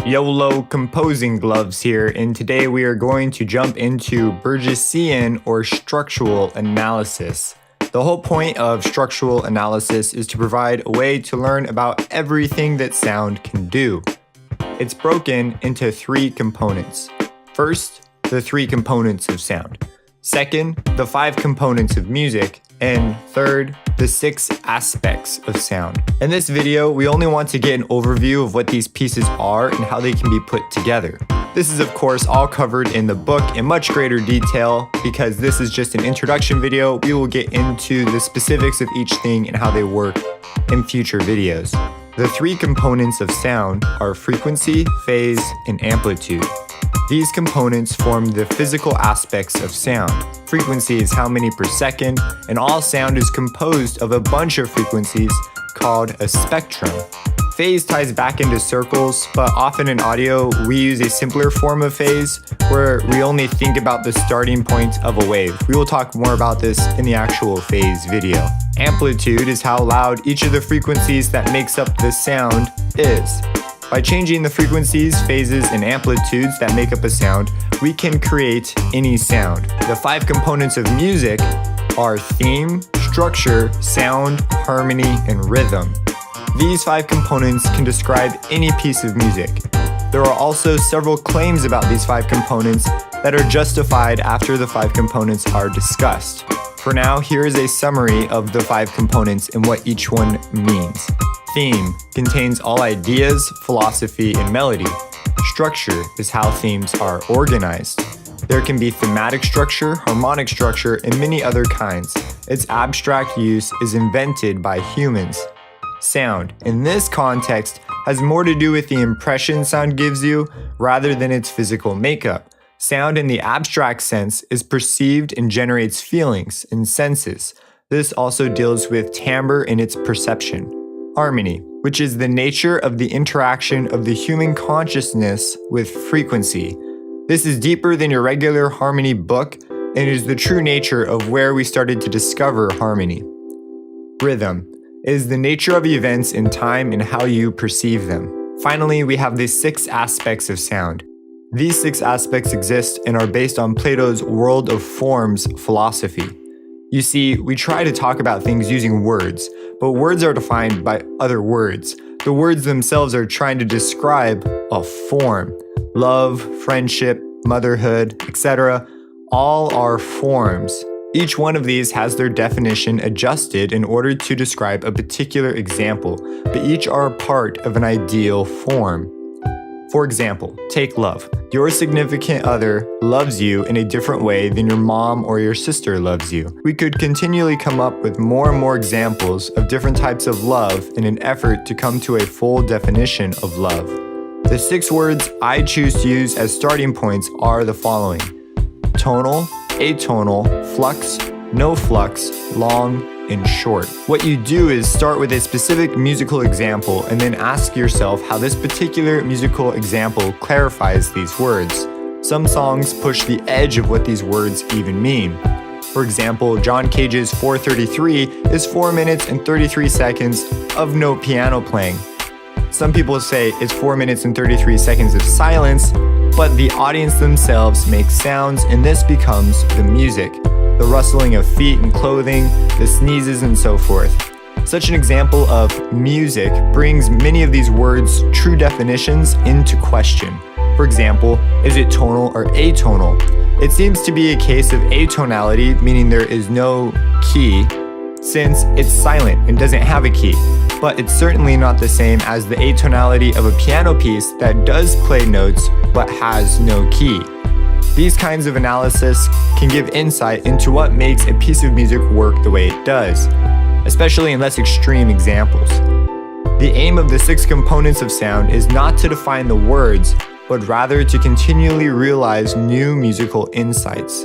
YOLO composing gloves here, and today we are going to jump into Burgessian or structural analysis. The whole point of structural analysis is to provide a way to learn about everything that sound can do. It's broken into three components. First, the three components of sound. Second, the five components of music. And third, the 6 aspects of sound. In this video, we only want to get an overview of what these pieces are and how they can be put together. This is of course all covered in the book in much greater detail. Because this is just an introduction video, we will get into the specifics of each thing and how they work in future videos. The three components of sound are frequency, phase, and amplitude. These components form the physical aspects of sound. Frequency is how many per second, and all sound is composed of a bunch of frequencies called a spectrum. Phase ties back into circles, but often in audio, we use a simpler form of phase where we only think about the starting point of a wave. We will talk more about this in the actual phase video. Amplitude is how loud each of the frequencies that makes up the sound is. By changing the frequencies, phases, and amplitudes that make up a sound, we can create any sound. The five components of music are theme, structure, sound, harmony, and rhythm. These five components can describe any piece of music. There are also several claims about these five components that are justified after the five components are discussed. For now, here is a summary of the five components and what each one means. Theme contains all ideas, philosophy, and melody. Structure is how themes are organized. There can be thematic structure, harmonic structure, and many other kinds. Its abstract use is invented by humans. Sound, in this context, has more to do with the impression sound gives you rather than its physical makeup. Sound in the abstract sense is perceived and generates feelings and senses. This also deals with timbre and its perception. Harmony, which is the nature of the interaction of the human consciousness with frequency. This is deeper than your regular harmony book and is the true nature of where we started to discover harmony. Rhythm is the nature of events in time and how you perceive them. Finally, we have the 6 aspects of sound. These 6 aspects exist and are based on Plato's world of forms philosophy. You see, we try to talk about things using words, but words are defined by other words. The words themselves are trying to describe a form. Love, friendship, motherhood, etc. all are forms. Each one of these has their definition adjusted in order to describe a particular example, but each are a part of an ideal form. For example, take love. Your significant other loves you in a different way than your mom or your sister loves you. We could continually come up with more and more examples of different types of love in an effort to come to a full definition of love. The 6 words I choose to use as starting points are the following: tonal, atonal, flux, no flux, long, and short. What you do is start with a specific musical example and then ask yourself how this particular musical example clarifies these words. Some songs push the edge of what these words even mean. For example, John Cage's 433 is 4 minutes and 33 seconds of no piano playing. Some people say it's 4 minutes and 33 seconds of silence, but the audience themselves makes sounds and this becomes the music. The rustling of feet and clothing, the sneezes and so forth. Such an example of music brings many of these words' true definitions into question. For example, is it tonal or atonal? It seems to be a case of atonality, meaning there is no key, since it's silent and doesn't have a key. But it's certainly not the same as the atonality of a piano piece that does play notes but has no key. These kinds of analysis can give insight into what makes a piece of music work the way it does, especially in less extreme examples. The aim of the 6 components of sound is not to define the words, but rather to continually realize new musical insights,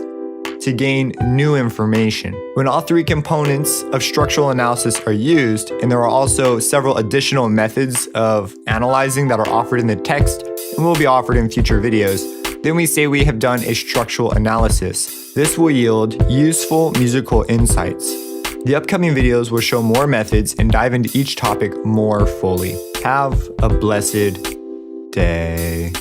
to gain new information. When all 3 components of structural analysis are used, and there are also several additional methods of analyzing that are offered in the text and will be offered in future videos, then we say we have done a structural analysis. This will yield useful musical insights. The upcoming videos will show more methods and dive into each topic more fully. Have a blessed day.